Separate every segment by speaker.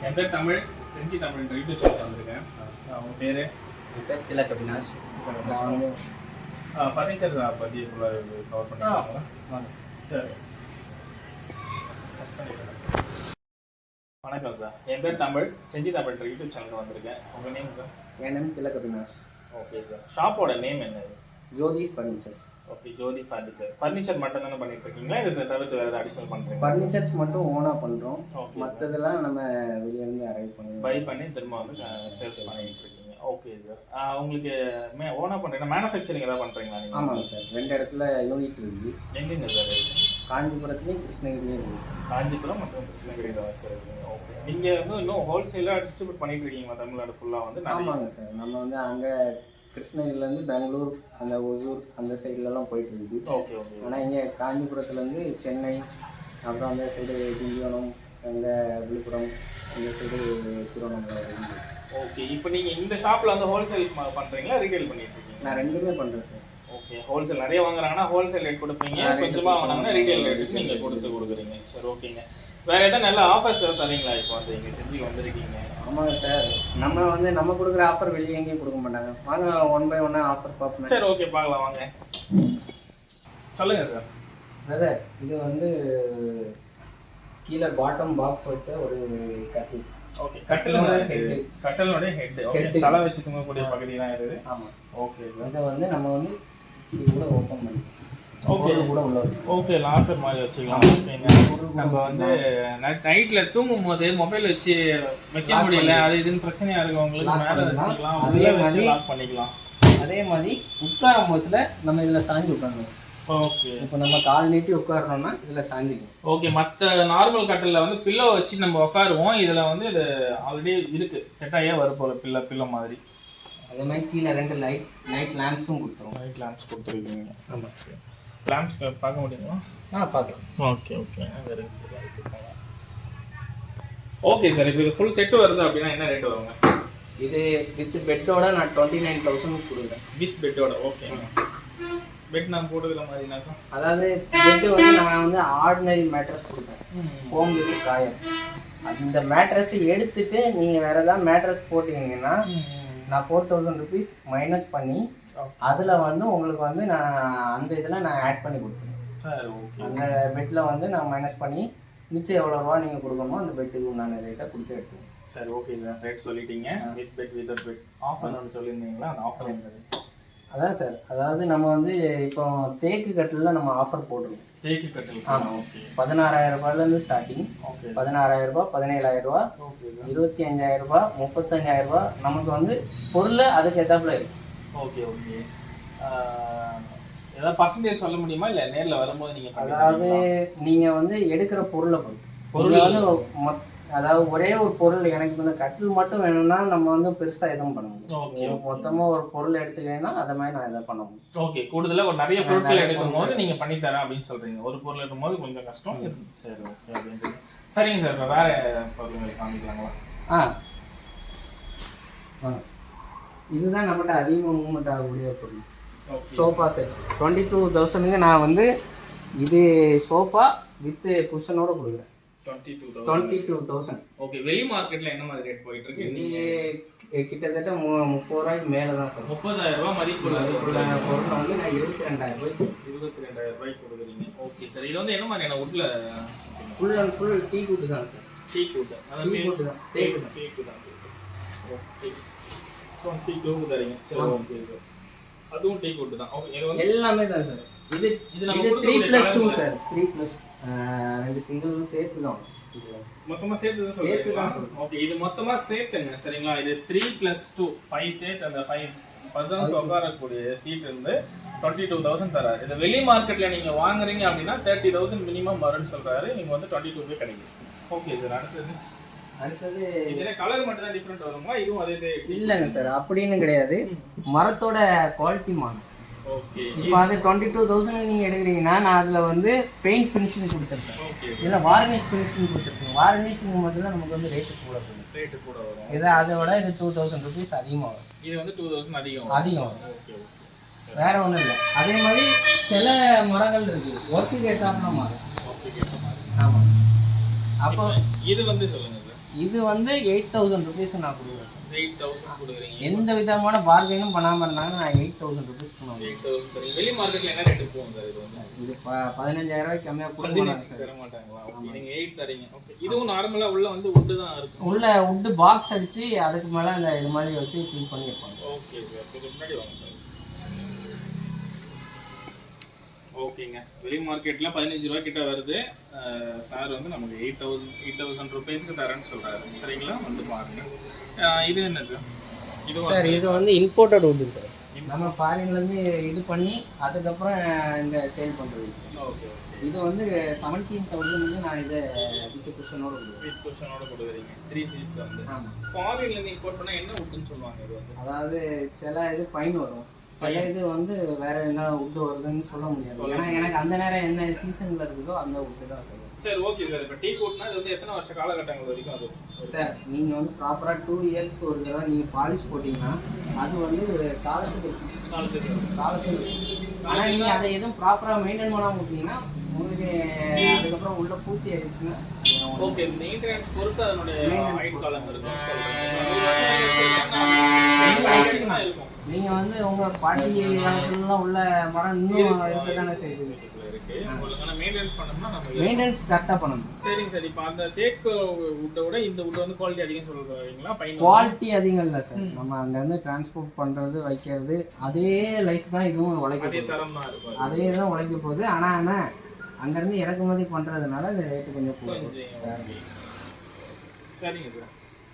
Speaker 1: என் பேர் Tamil, Senji Tamil YouTube channel வந்திருக்கேன். உங்க பேர்?
Speaker 2: என் பேர் திலக் அவினாஷ். நான் வந்து
Speaker 1: ஃபர்னிச்சர் பற்றி ஃபுல்லாக கவர் பண்ணிக்கலாம். சரி, வணக்கம் சார். என் பேர் தமிழ், செஞ்சி தமிழ் யூடியூப் சேனல் வந்திருக்கேன். உங்கள் நேம் சார்?
Speaker 2: என் name Tilak Avinash.
Speaker 1: Okay sir. ஷாப்போட நேம் என்னது?
Speaker 2: Jothis furnitures.
Speaker 1: Okay, Jothi furniture. Furniture மட்டும் தானே பண்ணிட்டு இருக்கீங்களா? இதை தவிர்த்து வேறு அடிஷனல் பண்ணுறீங்க?
Speaker 2: ஃபர்னிச்சர்ஸ் மட்டும் ஓனாக பண்ணுறோம்.
Speaker 1: ஓகே,
Speaker 2: மற்றதெல்லாம் நம்ம வெளியே வந்து அரைவ் பண்ணுவோம்.
Speaker 1: பை பண்ணி திரும்ப வந்து சேல்ஸ் பண்ணிட்டு இருக்கீங்க. Okay sir. உங்களுக்கு ஓனாக பண்ணுறீங்கன்னா மேனுஃபேக்சரிங் ஏதாவது பண்ணுறீங்களா நீங்கள்?
Speaker 2: ஆமாங்க சார், 2 இடத்துல யூனிட் இருக்குது.
Speaker 1: எங்கேங்க சார் இருக்குது?
Speaker 2: காஞ்சிபுரத்துலேயும் கிருஷ்ணகிரிலையும் இருக்குது சார்.
Speaker 1: காஞ்சிபுரம் மற்றும் கிருஷ்ணகிரி தான் சார் இருக்குங்க. ஓகே, நீங்கள் வந்து இன்னும் ஹோல்சேலாக டிஸ்ட்ரிபியூட் பண்ணிட்டு இருக்கீங்களா தமிழ்நாடு ஃபுல்லாக வந்து?
Speaker 2: ஆமாங்க சார், நம்ம வந்து அங்கே கிருஷ்ணகிரிலேருந்து பெங்களூர், அந்த ஒசூர் அந்த சைட்லலாம் போயிட்டு இருக்குது.
Speaker 1: Okay okay.
Speaker 2: ஆனால் இங்கே காஞ்சிபுரத்துலேருந்து சென்னை, அப்புறம் அந்த சைடு திண்டிவனம், அங்கே விழுப்புரம், இந்த சைடு திருவண்ணாமலை இருக்குது.
Speaker 1: ஓகே, இப்போ நீங்கள் இந்த ஷாப்பில் வந்து ஹோல்சேல் பண்ணுறீங்களா, ரீட்டைல் பண்ணிட்டு இருக்கீங்க?
Speaker 2: நான் ரெண்டுமே பண்ணுறேன் சார்.
Speaker 1: ஓகே, ஹோல்சேல் நிறைய வாங்குறாங்கன்னா ஹோல்சேல் ரேட் கொடுப்பீங்க, கொஞ்சமாக வாங்கினாங்கன்னா ரீட்டைல் ரேட்டுக்கு நீங்கள் கொடுக்குறீங்க. சரி, ஓகேங்க. வேறு எதாவது நல்ல ஆஃபர்ஸ் எதாவது தரீங்களா? இப்போ வந்து இங்கே செஞ்சு வந்திருக்கீங்க.
Speaker 2: ஆமாங்க சார், நம்ம கொடுக்குற ஆஃபர் வெளியே எங்கேயும் கொடுக்க மாட்டாங்க. வாங்க 1 by 1 ஆஃபர் பார்ப்போம்.
Speaker 1: சரி, ஓகே, பார்க்கலாம் வாங்க. சொல்லுங்கள் சார்.
Speaker 2: பிரதர், இது வந்து கீழே பாட்டம் பாக்ஸ் வச்ச ஒரு கட்டில்.
Speaker 1: Okay, கட்டலோட head. ஓகே, தலை வச்சு தூங்கக்கூடிய பகுதி தான் இருக்குது.
Speaker 2: ஆமாம்.
Speaker 1: ஓகே,
Speaker 2: இதை வந்து நம்ம வந்து இது கூட ஓப்பன் பண்ணி
Speaker 1: ஓகே
Speaker 2: கூட உள்ள வச்சு
Speaker 1: ஓகே லாக்கர் மாதிரி வச்சுக்கலாம். ஓகேங்க. நம்ம வந்து நைட்ல தூங்கும் போது மொபைல் வச்சு வைக்க முடியல, அது இதுன்னு பிரச்சனையா இருக்கு உங்களுக்கு, மேலே வச்சுக்கலாம், அதே மாதிரி லாக் பண்ணிக்கலாம்.
Speaker 2: அதே மாதிரி உட்காரும் போச்சுல நம்ம இதில் சாஞ்சி உட்காரணும்.
Speaker 1: ஓகே,
Speaker 2: இப்போ நம்ம கால் நீட்டி உட்காரணும்னா இதில் சாஞ்சிக்கும்.
Speaker 1: ஓகே, மற்ற நார்மல் கட்டில் வந்து பில்லோ வச்சு நம்ம உட்காருவோம், இதில் வந்து இது ஆல்ரெடி இருக்கு, செட் ஆகியே வரும் போல பில்லோ மாதிரி.
Speaker 2: அதே மாதிரி கீழே 2 லைட் லேம்ப்ஸும் கொடுத்துருவோம்.
Speaker 1: லைட் லேம்ப்ஸ் கொடுத்துருக்கீங்க. ஆமாம், லேம்ப்ஸ் பார்க்க முடியுமா?
Speaker 2: பார்க்கலாம்.
Speaker 1: Okay okay. ஓகே சார், இப்போ இது ஃபுல் செட்டு வருது அப்படின்னா என்ன ரேட் வருங்க?
Speaker 2: இது வித் பெட்டோட நான் 29,000 கொடுக்குறேன். வித் பெட்டோட.
Speaker 1: ஓகே, பெட் நான் போட்டுக்கிற மாதிரினாக்கா,
Speaker 2: அதாவது பெட்டு வந்து நான் வந்து ஆர்டினரி மேட்ரஸ் கொடுப்பேன், ஃபோம் வித் காயர். அந்த மேட்ரஸை எடுத்துட்டு நீங்கள் வேறு ஏதாவது மேட்ரஸ் போட்டிங்கன்னா நான் 4,000 rupees மைனஸ் பண்ணி அதில் வந்து உங்களுக்கு வந்து நான் அந்த இதில் நான் ஆட் பண்ணி கொடுத்துருவேன்.
Speaker 1: சரி, ஓகே.
Speaker 2: அந்த பெட்டில் வந்து நான் மைனஸ் பண்ணி மிச்சம் எவ்வளோ ரூபா நீங்கள் கொடுக்கணுமோ அந்த பெட்டுக்கு உண்டான ரேட்டை கொடுத்து எடுத்துருவேன்.
Speaker 1: சரி, ஓகே சார். ரேட் சொல்லிட்டீங்க. With bed with bed offer ஒன்று சொல்லியிருந்தீங்களா? அந்த ஆஃபர் என்னது?
Speaker 2: அதான் சார், அதாவது நம்ம வந்து இப்போ தேக்கு கட்டிலில் நம்ம ஆஃபர் போட்டுருவோம்.
Speaker 1: தேக்கு கட்டில்?
Speaker 2: ஆமாம். ஓகே. 16,000 ரூபாயிலேருந்து ஸ்டார்டிங்.
Speaker 1: ஓகே.
Speaker 2: 16,000 ரூபா, 17,000 ரூபா, 25,000 ரூபா, 35,000 ரூபா. நமக்கு வந்து பொருள் அதுக்கு எதாப்புல இருக்கு.
Speaker 1: Okay okay. ஏதாவது பர்சன்டேஜ் சொல்ல முடியுமா, இல்லை நேரில் வரும்போது நீங்கள்?
Speaker 2: அதாவது நீங்கள் வந்து எடுக்கிற பொருளை பொறுத்து பொருள் வந்து அதாவது ஒரே ஒரு பொருள் எனக்கு வந்து கட்டில் மட்டும் வேணும்னா நம்ம வந்து பெருசாக எதுவும் பண்ண முடியும். மொத்தமாக ஒரு பொருள் எடுத்துக்கிறீங்கன்னா அதை மாதிரி நான் எதை பண்ண முடியும்.
Speaker 1: ஓகே, கூடுதலாக ஒரு நிறைய பொருட்கள் எடுக்கும் போது நீங்கள் பண்ணித்தரேன் அப்படின்னு சொல்கிறீங்க. ஒரு பொருள் எடுக்கும்போது கொஞ்சம் கஷ்டம். சரி, ஓகே அப்படின்றது. சரிங்க சார், இப்போ வேறு பொருள் காமிக்கலாங்களா?
Speaker 2: இதுதான் நம்மகிட்ட அதிகமாக மூவ்மெண்ட் ஆகக்கூடிய பொருள். சோஃபா செட் 22,000 நான் வந்து இது சோஃபா வித் குஷனோட கொடுக்குறேன். 22,000.
Speaker 1: ஓகே, வெளி மார்க்கெட்டில் என்ன மாதிரி ரேட் போயிட்டு இருக்கு?
Speaker 2: இது கிட்டத்தட்ட 30 ரூபாய்க்கு மேலே தான் சார்.
Speaker 1: 30,000 ரூபா மதிப்புள்ள
Speaker 2: பொருளை வந்து நான் 22,000 ரூபாய்க்கு
Speaker 1: 22,000 ரூபாய்க்கு கொடுக்குறீங்க. ஓகே சார், இது வந்து என்ன மாதிரியான வுட்ல?
Speaker 2: Full and full teak wood தான் சார்.
Speaker 1: டீ குட், அதாவது
Speaker 2: டீ குட் தான், தேக்கு தான்.
Speaker 1: டீ குட் தான். ஓகே, 22 தரீங்க. சரி, ஓகே சார், அதுவும் டீ குட் தான். ஓகே, இது வந்து
Speaker 2: எல்லாமே தான் சார். இது 3+2 சார். 3+ 2 சிங்கிளும் சேர்த்து தான்.
Speaker 1: மொத்தமா சேர்த்து தான் சொல்றீங்க? ஓகே, இது மொத்தமா சேர்த்துங்க. சரிங்களா, இது 3+2 5 சேர்த்து அந்த 5 பர்சன்ஸ் உட்காரக்கூடிய சீட் இருந்து 22,000 தராரு. இது வெளி மார்க்கெட்ல நீங்க வாங்குறீங்க அப்படின்னா 30,000 மினிமம் வரும்னு சொல்றாரு. நீங்க வந்து 22 கிடைக்கும். ஓகே சார், அடுத்தது இதுல கலர் மட்டும் தான் டிஃபரெண்ட் வருமா? இதுவும் அதே?
Speaker 2: இல்லைங்க சார், அப்படின்னு கிடையாது. மரத்தோட குவாலிட்டி மாறும்.
Speaker 1: ஓகே,
Speaker 2: இப்போ அது 22,000 நீங்கள் எடுக்கிறீங்கன்னா நான் அதில் வந்து பெயிண்ட் ஃபினிஷிங் கொடுத்துருக்கேன்.
Speaker 1: ஓகே,
Speaker 2: இதில் வார்னிஷ் ஃபினிஷிங் கொடுத்துருக்கேன். வார்னிஷிங் மட்டும் தான் நமக்கு வந்து ரேட்டு கூட வரும்.
Speaker 1: ரேட்டு கூட வரும்.
Speaker 2: இதை அதோட இது 2,000 rupees அதிகமாக வரும்.
Speaker 1: இது வந்து 2,000 அதிகம்
Speaker 2: வரும்.
Speaker 1: ஓகே ஓகே,
Speaker 2: வேற ஒன்றும் இல்லை. அதே மாதிரி சில மரங்கள் இருக்குது, ஒர்க்குக்கு ஏற்றாமல் மாறும்.
Speaker 1: ஒர்க்குக்கு ஏற்ற மாதிரி.
Speaker 2: ஆமாம். அப்போ
Speaker 1: இது வந்து சொல்லுங்க சார்.
Speaker 2: இது வந்து 8000 rupees நான் கொடுக்குறேன்.
Speaker 1: 8000 கொடுக்குறீங்க.
Speaker 2: எந்த விதமான பார்கெனும் பண்ணாமல் இருந்தாங்க. நான் 8000 rupees பண்ணுவேன்.
Speaker 1: 8000 தரீங்க. வெளி மார்க்கெட்ல என்ன ரேட் போகும் சார் இது வந்து?
Speaker 2: இது 15000 ரூபாய்க்கு கம்மியாக கொடுக்க
Speaker 1: தர மாட்டாங்களா? ஓகே, நீங்க 8 தரீங்க. ஓகே, இதுவும் நார்மலா உள்ள வந்து wood தான் இருக்கும்.
Speaker 2: உள்ள wood பாக்ஸ் அடிச்சு அதுக்கு மேல அந்த இது மாதிரி வச்சு ஃபில் பண்ணி வைப்பாங்க.
Speaker 1: ஓகே சார், இதுக்கு முன்னாடி வாங்க சார். ஓகேங்க, வெளி மார்க்கெட்ல 15 ரூபாய் கிட்ட வருது. சார் வந்து நமக்கு 8000 ரூபீஸ்க்கு தரேன்னு சொல்றாரு. சரிங்களா, வந்து பாருங்க. இது என்ன சார்? இது
Speaker 2: சார் இது வந்து இம்போர்ட்டட் wood சார். நம்ம ஃபாரின்ல இருந்து இது பண்ணி அதுக்கப்புறம் இந்த சேல் பண்றது.
Speaker 1: ஓகே,
Speaker 2: இது வந்து 17,000 நான் இதை வித் குஷனோட கொடுக்குறேன்.
Speaker 1: வித் குஷனோட கொடுக்குறீங்க. 3 சீட்ஸ் வந்து.
Speaker 2: ஆமா.
Speaker 1: ஃபாரின்ல இருந்து இம்போர்ட் பண்ணா என்ன வுட்னு சொல்லுவாங்க இது வந்து?
Speaker 2: அதாவது சில இது ஃபைன் வரும், சில இது வந்து வேற என்ன வுட் வருதுன்னு சொல்ல முடியாது. ஏன்னா எனக்கு அந்த நேரம் என்ன சீசன்ல இருக்குதோ அந்த வுட் தான் சொல்லுவேன்.
Speaker 1: சரி, ஓகே சார். இப்போ டீ கோட்னா இது வந்து எத்தனை வருஷ காலகட்டங்கள் வரைக்கும் அது?
Speaker 2: சார் நீங்க வந்து ப்ராப்பரா 2 இயர்ஸ்க்கு ஒரு தடவை நீங்க பாலிஷ் போட்டீங்கன்னா அது வந்து காலத்துக்கு ஆனா நீங்க அதை எதுவும் ப்ராப்பரா மெயின்டைன் பண்ணாம விட்டீங்கன்னா உங்களுக்கு அதுக்கப்புறம் உள்ள பூச்சி ஆயிடுச்சுன்னா.
Speaker 1: ஓகே, மெயின்டெனன்ஸ் பொறுத்து அதனுடைய ஆயுட் காலம் இருக்கும்.
Speaker 2: நீங்க வந்து உங்க பாட்டி காலத்துலலாம் உள்ள மரம் இன்னும் இருக்கதானே செய்யுது. மெயின்டெனன்ஸ் கரெக்டா பண்ணணும்.
Speaker 1: சரிங்க சார். இப்போ அந்த தேக்கு வுட்டை விட இந்த வுட் வந்து குவாலிட்டி அதிகம் சொல்றீங்களா?
Speaker 2: குவாலிட்டி அதிகம் இல்லை சார். நம்ம அங்க இருந்து டிரான்ஸ்போர்ட் பண்றது வைக்கிறது அதே லைஃப் தான் இதுவும் உழைக்க,
Speaker 1: அதே தரம் தான் இருக்கும்,
Speaker 2: அதே தான் உழைக்க போகுது. ஆனா என்ன அங்க இருந்து இறக்குமதி பண்றதுனால இந்த ரேட்டு கொஞ்சம் போகும்.
Speaker 1: சரிங்க சார்.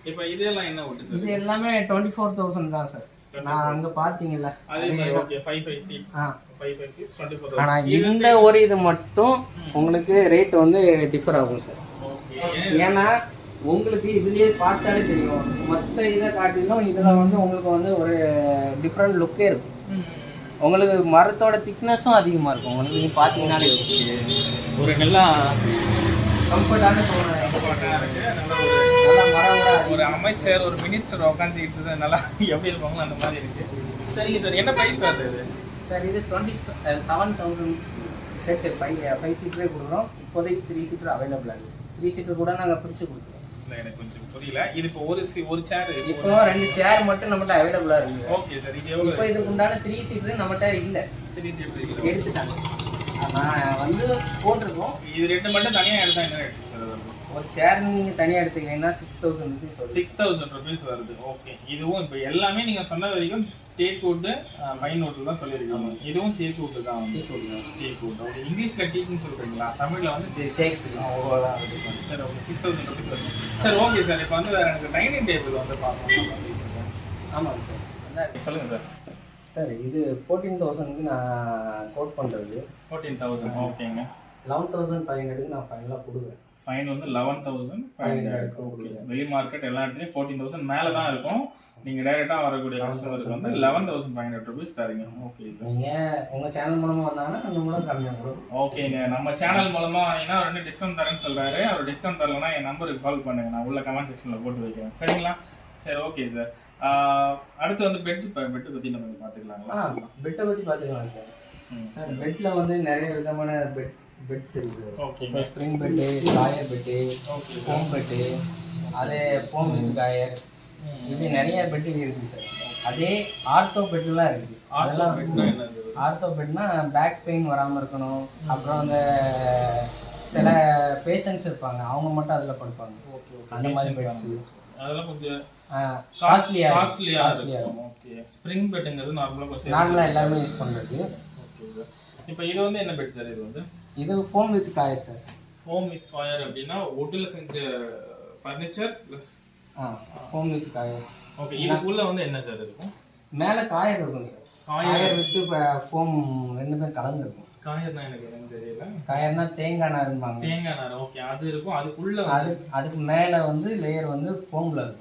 Speaker 1: இப்போ இதெல்லாம் என்ன வுட் சார்?
Speaker 2: இது எல்லாமே 24,000 தான் சார். நான் அங்க பாத்தீங்கல்ல
Speaker 1: அதே மாதிரி. Okay, 5 seats 24,000.
Speaker 2: ஆனா இந்த ஒரு இது மட்டும் உங்களுக்கு ரேட் வந்து டிஃபர் ஆகும் சார். ஏன்னா உங்களுக்கு இதுலயே பார்த்தாலே தெரியும், மொத்த இதை காட்டிலும் இதுல வந்து உங்களுக்கு வந்து ஒரு டிஃப்ரெண்ட் லுக்கே இருக்கும். உங்களுக்கு மரத்தோட திக்னஸும் அதிகமா இருக்கும். உங்களுக்கு நீங்க பாத்தீங்கன்னாலே
Speaker 1: ஒரு நல்லா
Speaker 2: கம்ஃபர்டான
Speaker 1: ஒரு அமைச்சர் ஒரு மினிஸ்டர் உட்காந்துக்கிட்டு நல்லா எப்படி இருப்பாங்களோ அந்த மாதிரி இருக்கு. சரிங்க சார், என்ன ப்ரைஸ் வருது இது?
Speaker 2: சார் இது 27,000 செட்டு 5 சீட்டரே கொடுக்குறோம். இப்போதைக்கு 3 சீட்டர் அவைலபிளாக இருக்குது. 3 சீட்டர் கூட நாங்கள் பிரித்து கொடுத்துருவோம்.
Speaker 1: இல்லை, எனக்கு கொஞ்சம் புரியல. இது இப்போ ஒரு சேர்,
Speaker 2: இப்போ 2 சேர் மட்டும் நம்மகிட்ட அவைலபிளாக இருக்குது.
Speaker 1: Okay sir. இது எவ்வளோ?
Speaker 2: இப்போ இதுக்கு உண்டான 3 சீட்டர் நம்மகிட்ட இல்லை,
Speaker 1: 3 சீட்டர்
Speaker 2: எடுத்துட்டாங்க. நான் வந்து போட்டிருக்கோம்.
Speaker 1: இது 2 மட்டும் தனியாக எடுத்தா என்ன ரேட்?
Speaker 2: ஒரு சேர் நீங்கள் தனியாக எடுத்தீங்கன்னா 6,000 rupees வருது.
Speaker 1: 6,000 rupees வருது. ஓகே, இதுவும் இப்போ எல்லாமே நீங்கள் சொன்ன வரைக்கும் டேக் வுட் பைன் வுட் தான் சொல்லியிருக்காங்க. இதுவும் டேக் வுட் தான். Take would. ஓகே, இங்கிலீஷில் டீக்னு சொல்கிறீங்களா? தமிழில் வந்து டேக். அவ்வளோதான் இருக்குது சார். ஓகே, 6,000 rupees வருது சார். Okay sir. இப்போ வந்து எனக்கு டைனிங் டேபிள் வந்து பார்க்கணும்.
Speaker 2: ஆமாங்க சார்.
Speaker 1: சொல்லுங்கள் சார்.
Speaker 2: சார் இது 14,000க்கு நான் கோட் பண்ணுறது.
Speaker 1: 14,000. ஓகேங்க.
Speaker 2: 11,500க்கு நான் ஃபைனலாக கொடுக்குறேன்.
Speaker 1: ஃபைன் வந்து 11,500. ஓகே, வெளி மார்க்கெட் எல்லா இடத்துலையும் 14,000 மேலே தான் இருக்கும். நீங்கள் டைரெக்டாக வரக்கூடிய கஸ்டமருக்கு வந்து 11,500 rupees தரீங்க. Okay sir.
Speaker 2: நீங்கள் உங்கள் சேனல் மூலமாக வந்தாங்கன்னா அந்த மூலம் கம்மியாக கொடுக்கும்.
Speaker 1: ஓகேங்க, நம்ம சேனல் மூலமாக வாங்கினா 2 டிஸ்கவுண்ட் தரேன்னு சொல்கிறாரு. அவர் டிஸ்கவுண்ட் தரலன்னா என் நம்பருக்கு கால் பண்ணுங்க, நான் உள்ள கமெண்ட் செக்ஷனில் போட்டு வைக்கிறேன். சரிங்களா? சரி, ஓகே சார். அடுத்து வந்து பெட்டு பற்றி நம்ம பார்த்துக்கலாங்களா?
Speaker 2: பெட்டை பற்றி பார்த்துக்கலாம் சார். சார் பெட்டில் வந்து நிறைய விதமான பெட்ஸ் இருக்குது.
Speaker 1: ஓகே,
Speaker 2: இப்போ spring bed, coir bed, foam bed, அதே ஃபோம் வித் காயர், இது நிறைய பெட்டு இருக்குது சார். அதே ஆர்த்தோ பெட்டுலாம் இருக்குது. அதெல்லாம் ஆர்த்தோ பெட்னா பேக் பெயின் வராமல் இருக்கணும். அப்புறம் அந்த சில பேஷண்ட்ஸ் இருப்பாங்க, அவங்க மட்டும் அதில் படுப்பாங்க. அந்த மாதிரி பெட்ஸ்
Speaker 1: அதெல்லாம் கொஞ்சம்
Speaker 2: காஸ்ட்லியா
Speaker 1: இருக்கும். ஓகே, ஸ்ப்ரிங் பெட்டுங்கிறது
Speaker 2: நார்மலாக எல்லாருமே யூஸ் பண்ணுறது.
Speaker 1: Okay sir. இப்போ இது வந்து என்ன பெட் சார்? இது வந்து
Speaker 2: இது foam with coir sir.
Speaker 1: Foam with coir அப்படின்னா வுட்ல செஞ்ச furniture plus
Speaker 2: foam with coir.
Speaker 1: Okay, இதுக்குள்ள வந்து என்ன சார் இருக்கும்?
Speaker 2: மேலே காயர் இருக்கும் சார். காயர் வித் ஃபோம் ரெண்டுமே கலந்து இருக்கும்.
Speaker 1: காயர்னா எனக்கு என்னன்னு தெரியல.
Speaker 2: காயர்னா தேங்காய் நார்பாங்க.
Speaker 1: தேங்காய் நார். ஓகே, அது இருக்கும். அதுக்குள்ள
Speaker 2: அதுக்கு மேலே வந்து லேயர் வந்து ஃபோம்ல இருக்கும்.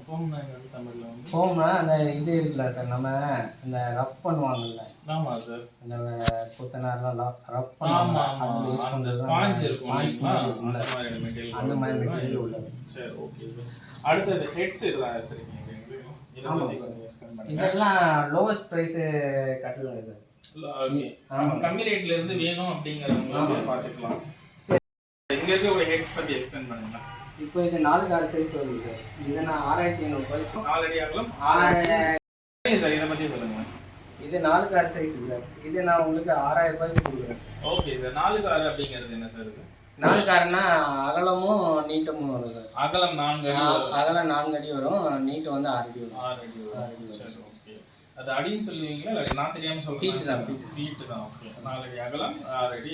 Speaker 1: ஃபோம்னா என்ன தமிழ்ல வந்து?
Speaker 2: ஃபோம்னா அந்த இது இருக்குல்ல சார், நம்ம இந்த ரஃப் பண்ணுவாங்கல்ல.
Speaker 1: ஆமா சார்.
Speaker 2: இந்த கொத்தனார்லாம் ரஃப் பண்ணுவாங்க. அதுல யூஸ் பண்ற
Speaker 1: ஸ்பாஞ்ச் இருக்கும்.
Speaker 2: அந்த மாதிரி மெட்டீரியல் உள்ளது.
Speaker 1: சரி, ஓகே சார். அடுத்து இந்த ஹெட்ஸ் இதெல்லாம் வச்சிருக்கீங்க.
Speaker 2: இதெல்லாம் லோவஸ்ட் பிரைஸ் கட்டலாம் சார்.
Speaker 1: கம்மி ரேட்ல இருந்து வேணும் அப்படிங்கறவங்க பார்த்துக்கலாம். இங்க இருக்க ஒரு ஹெட்ஸ் பத்தி எக்ஸ்பிளைன் பண்ணுங்க.
Speaker 2: இப்போ இது 4 கார் சைஸ் வருது சார். இது நான் 6500 ரூபாய்க்கு
Speaker 1: 4 அடி அகலம்
Speaker 2: 6
Speaker 1: சார். இத பத்தி சொல்லுங்க.
Speaker 2: இது 4 கார் சைஸ் சார். இது நான் உங்களுக்கு 6000 ரூபாய்க்கு கொடுக்குறேன் சார்.
Speaker 1: Okay sir. 4 கார் அப்படிங்கிறது என்ன சார் இது?
Speaker 2: 4 கார்னா அகலமும் நீட்டமும் வரும் சார்.
Speaker 1: அகலம் 4 அடி,
Speaker 2: அகலம் 4 அடி வரும், நீட் வந்து 6 அடி வரும்.
Speaker 1: 6 அடி வரும். சரி ஓகே. அது அடின்னு சொல்லுவீங்களா இல்ல நான் தெரியாம சொல்றேன்?
Speaker 2: ஃபீட் தான்.
Speaker 1: ஓகே. 4 அடி அகலம் 6 அடி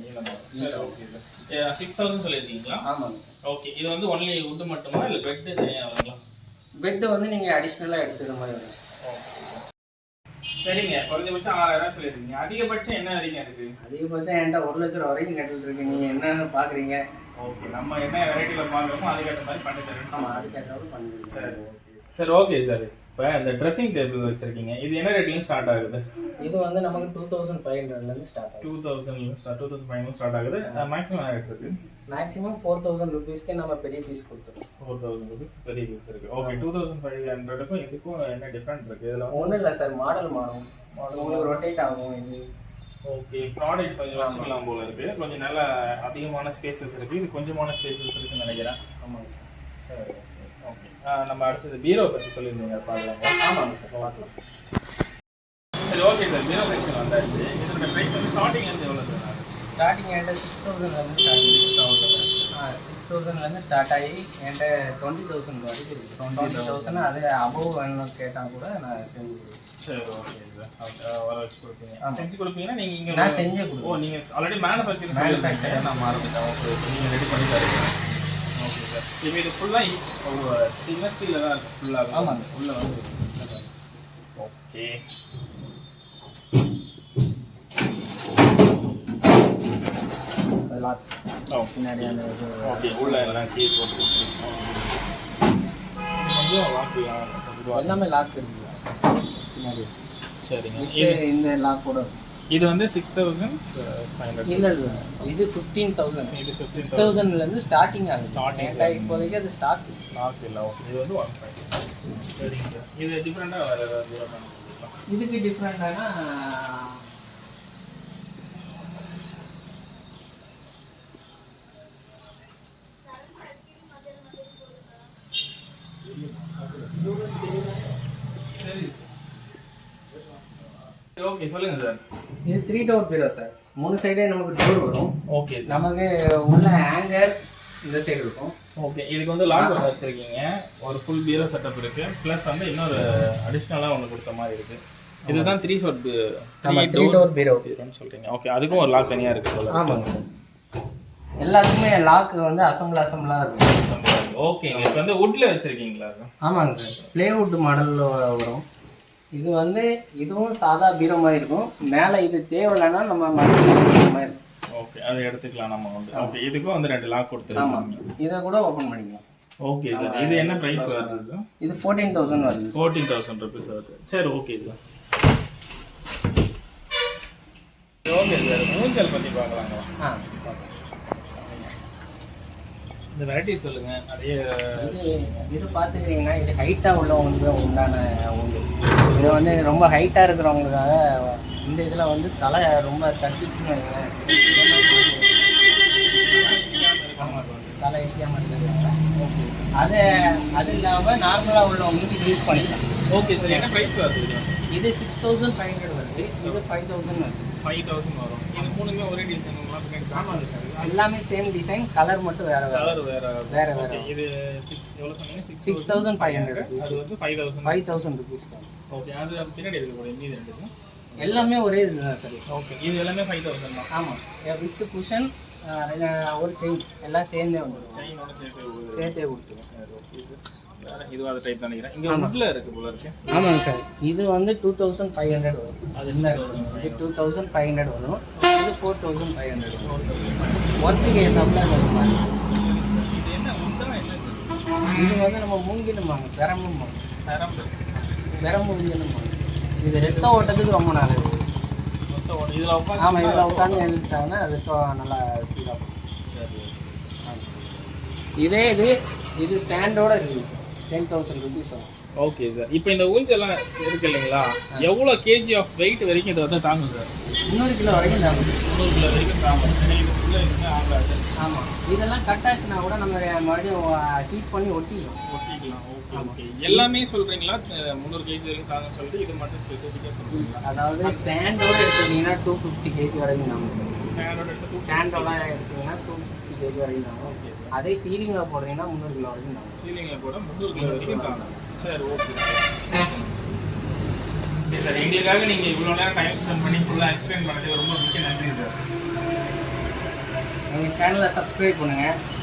Speaker 1: நீளம். சரி ஓகே சார். 6000 சொல்லிருக்கீங்களா?
Speaker 2: ஆமாங்க சார்.
Speaker 1: ஓகே. இது வந்து ஒன்லி வுட் மட்டுமா இல்ல பெட் தனியா வருங்களா?
Speaker 2: பெட் வந்து நீங்க அடிஷனலா எடுத்துக்கிற மாதிரி வரும் சார்.
Speaker 1: ஓகே. சரிங்க. குறைஞ்சபட்சம் 6000 சொல்லிருக்கீங்க. அதிகபட்சம் என்ன வரைக்கும் இருக்கு?
Speaker 2: அதிகபட்சம் என்கிட்ட 1 லட்சம் ரூபா வரைக்கும் கட்டிட்டு இருக்கு. நீங்க என்ன பாக்குறீங்க?
Speaker 1: ஓகே. நம்ம என்ன வெரைட்டில பாக்குறோமோ அதுக்கேற்ற மாதிரி பண்ணி தரேன்.
Speaker 2: ஆமா, அதுக்கேற்ற பண்ணுங்க.
Speaker 1: சரி ஓகே. சரி ஓகே சார். இப்போ இந்த ட்ரெஸ்ஸிங் டேபிள் வச்சிருக்கீங்க. இது என்ன ரேட்ல ஸ்டார்ட் ஆகுது?
Speaker 2: இது வந்து நமக்கு 2500 ல இருந்து ஸ்டார்ட் ஆகுது.
Speaker 1: 2500 ஸ்டார்ட் ஆகுது. மேக்ஸிமம் என்ன ரேட் இருக்கு?
Speaker 2: மேக்ஸிமம் 4000 ரூபீஸ்க்கு நம்ம பெரிய பீஸ் கொடுத்துறோம்.
Speaker 1: 4000 ரூபீஸ் பெரிய பீஸ் இருக்கு. ஓகே. 2500க்கும் இதுக்கும் என்ன டிஃபரன்ஸ் இருக்கு? இதெல்லாம்
Speaker 2: ஒண்ணும் இல்ல சார், மாடல் மாறும். உங்களுக்கு ரொட்டேட் ஆகும் இது.
Speaker 1: ஓகே. ப்ராடக்ட் கொஞ்சம் வச்சுக்கலாம் போல இருக்கு. கொஞ்சம் நல்ல அதிகமான ஸ்பேசஸ் இருக்கு. இது கொஞ்சமான ஸ்பேசஸ் இருக்குன்னு நினைக்கிறேன்.
Speaker 2: ஆமாங்க சார்.
Speaker 1: சரி ஓகே. நம்ம அடுத்தது பீரோ பத்தி சொல்லியிருந்தீங்க, பார்க்கலாமா?
Speaker 2: ஆமாங்க சார், பார்க்கலாம்.
Speaker 1: சரி ஓகே சார். பீரோ செக்ஷன் வந்தாச்சு. இதோட பிரைஸ் வந்து ஸ்டார்டிங் வந்து எவ்வளவு சார்?
Speaker 2: ஸ்டார்டிங் என்கிட்ட 6000 ல இருந்து ஸ்டார்ட் ஆகி என்கிட்ட 20000 வரைக்கும் இருக்கு. 20000 அது அபவ் வேணும்னு கேட்டா கூட நான் செஞ்சு கொடுப்பேன்.
Speaker 1: சரி ஓகே சார். வர வச்சு கொடுப்பீங்க. செஞ்சு கொடுப்பீங்கன்னா நீங்க இங்க
Speaker 2: நான் செஞ்சே கொடுப்பேன்.
Speaker 1: ஓ நீங்க ஆல்ரெடி மேனுஃபேக்சர் நான் மறந்துட்டேன். ஓகே. நீங்க ரெடி பண்ணி தரீங்க. Okay sir. இப்போ இது ஃபுல்லா ஸ்டெயின்லெஸ் ஸ்டீல்ல தான் இருக்கு ஃபுல்லா.
Speaker 2: ஆமாங்க.
Speaker 1: உள்ள வந்து ஓகே.
Speaker 2: அது லாக்ஸ். பின்னாடி அந்த
Speaker 1: ஓகே. உள்ள எல்லாம் கீ போட்டு கொடுத்துருக்கோம். கொஞ்சம் லாக்
Speaker 2: எல்லாமே லாக் இருக்கு பின்னாடி.
Speaker 1: சரிங்க.
Speaker 2: இந்த லாக் கூட
Speaker 1: இது வந்து 6500.
Speaker 2: இல்ல இல்ல, இது 15000.
Speaker 1: இது
Speaker 2: 6000 ல இருந்து ஸ்டார்டிங் ஆகுது.
Speaker 1: ஸ்டார்டிங்
Speaker 2: இப்போதைக்கு அது ஸ்டாக்
Speaker 1: இல்ல. ஓகே. இது வந்து 1.5. சரிங்க சார். இது டிஃபரெண்டா வேற ஏதாவது
Speaker 2: இதுக்கு டிஃபரெண்டானா
Speaker 1: ஓகே சொல்லுங்க சார்.
Speaker 2: இது 3 டோர் பீரோ சார். 3 சைடே நமக்கு டோர் வரும்.
Speaker 1: Okay sir.
Speaker 2: நமக்கு உள்ள ஹேங்கர் இந்த சைடு இருக்கும்.
Speaker 1: ஓகே. இதுக்கு வந்து லாக் வச்சிருக்கீங்க. ஒரு ஃபுல் பீரோ செட்டப் இருக்கு. ப்ளஸ் வந்து இன்னொரு அடிஷனலா ஒன்னு கொடுத்த மாதிரி இருக்கு. இதுதான் 3
Speaker 2: டோர் பீரோ
Speaker 1: ன்னு சொல்றீங்க. ஓகே. அதுக்கும் ஒரு லாக் தனியா இருக்கு போல.
Speaker 2: ஆமாங்க சார். எல்லாத்துக்குமே லாக் வந்து அசம்பிளா இருக்கும்.
Speaker 1: ஓகேங்க. இப்போ வந்து வுட்ல வச்சிருக்கீங்களா சார்?
Speaker 2: ஆமாங்க சார். ப்ளேவுட் மாடல்ல வரும். இது வந்து இதுவும் சாதா பீரோ மாதிரி இருக்கும். மேலே இது தேவையில்லைன்னா நம்ம மாதிரி.
Speaker 1: ஓகே. அதை எடுத்துக்கலாம் நம்ம வந்து. ஓகே. இதுக்கும் வந்து 2 லாக் கொடுத்துருக்காங்க.
Speaker 2: இதை கூட ஓப்பன் பண்ணிக்கலாம்.
Speaker 1: Okay sir. இது என்ன பிரைஸ் வருது சார்?
Speaker 2: இது 14000 வருது.
Speaker 1: 14000 ரூபீஸ் வருது. சரி ஓகே சார். Okay sir. மூஞ்சல் பத்தி பார்க்கலாங்களா? இந்த வெரைட்டி சொல்லுங்க. நிறைய
Speaker 2: இது பார்த்துக்கிறீங்கன்னா இது ஹைட்டாக உள்ளவங்களுக்கு உண்டான உண்டு. இது வந்து ரொம்ப ஹைட்டாக இருக்கிறவங்களுக்காக இந்த இதில் வந்து தலை ரொம்ப தட்டிச்சுன்னு வைங்களேன். ஆமாம், தலை இடிக்காமல் இருக்கிறது. ஓகே. அது இல்லாமல் நார்மலாக உள்ளவங்களுக்கு யூஸ் பண்ணிக்கலாம்.
Speaker 1: Okay sir. என்ன ப்ரைஸ் வருது?
Speaker 2: இது 6500 வருது. இது 5000 வருது.
Speaker 1: 5000 வரும். இது மூணுமே ஒரே டிசைனுங்களா?
Speaker 2: ஆமாங்க சார். எல்லாமே சேம் டிசைன், கலர் மட்டும் வேற
Speaker 1: கலர் வேற.
Speaker 2: வேற.
Speaker 1: இது 6 எவ்வளவு சொன்னீங்க?
Speaker 2: 6500.
Speaker 1: அது வந்து
Speaker 2: 5000 ரூபீஸ்.
Speaker 1: ஓகே. அது பின்னாடி இருக்கக்கூடிய மீதி ரெண்டு
Speaker 2: எல்லாமே ஒரே இதுதான் சார்.
Speaker 1: ஓகே. இது எல்லாமே 5000 தான்.
Speaker 2: ஆமாம். வித் குஷன் ஒரு செயின் எல்லாம் சேர்ந்தே வந்துடும்.
Speaker 1: செயினோட
Speaker 2: சேர்த்தே கொடுத்துருவோம்.
Speaker 1: சரி ஓகே சார். வேற இதுவும் அதை டைப் பண்ணிக்கிறேன். இங்கே வுட்ல இருக்கு போல இருக்கு.
Speaker 2: ஆமாங்க சார். இது வந்து 2500 வரும். அது என்ன இது 2500 வரும். இது 4500 வரும். ஒர்க்குக்கு ஏற்றாப்புல
Speaker 1: இது என்ன உண்டா என்ன சார்?
Speaker 2: இது வந்து நம்ம மூங்கிலும்பாங்க, பெரம்பும்பாங்க. பெரம்பு மூங்கிலும்பாங்க. இது ரத்த ஓட்டத்துக்கு ரொம்ப நல்லது.
Speaker 1: இதில் உட்காந்து
Speaker 2: ஆமாம், இதில் உட்காந்து எழுதிட்டாங்கன்னா அது நல்லா ஃபீல் ஆகும்.
Speaker 1: சரி.
Speaker 2: இதே இது ஸ்டாண்டோட இருக்குது. 10000 ரூபீஸ் வரும்.
Speaker 1: Okay sir. இப்போ இந்த ஊஞ்சல்லாம் இருக்கு இல்லைங்களா, எவ்வளோ கேஜி ஆஃப் வெயிட் வரைக்கும் இதை வந்து தாங்கும் சார்?
Speaker 2: 300 கிலோ வரைக்கும் தாங்கும்.
Speaker 1: 300 கிலோ வரைக்கும் தாங்கும். இதுக்குள்ளே இருக்குங்க ஆகாது.
Speaker 2: ஆமாம், இதெல்லாம் கட் ஆச்சுன்னா கூட நம்ம மறுபடியும் ஹீட் பண்ணி ஒட்டிக்கலாம்.
Speaker 1: Okay okay. எல்லாமே சொல்றீங்களா 300 kg வரைக்கும் தாங்கன்னு சொல்லிட்டு இது மட்டும் ஸ்பெசிஃபிக்காக சொல்றீங்களா?
Speaker 2: அதாவது ஸ்டாண்டோட எடுத்துக்கிட்டிங்கன்னா 250 kg வரைக்கும் தாங்க சார். ஸ்டாண்டோட எடுத்தீங்கன்னா 250 kg வரைக்கும் தாங்க. அதே சீலிங்கில் போடுறீங்கன்னா 300 கிலோ வரைக்கும் தாங்க.
Speaker 1: சீலிங்கில் போட 300 கிலோ வரைக்கும் தாங்க. சரி ஓகே. ஓகே சார், எங்களுக்காக நீங்கள் இவ்வளோ நேரம் டைம் ஸ்பெண்ட் பண்ணி ஃபுல்லாக எக்ஸ்பிளைன் பண்ணது ரொம்ப மிக்க நன்றி சார்.
Speaker 2: எங்கள் சேனலை சப்ஸ்கிரைப் பண்ணுங்கள்.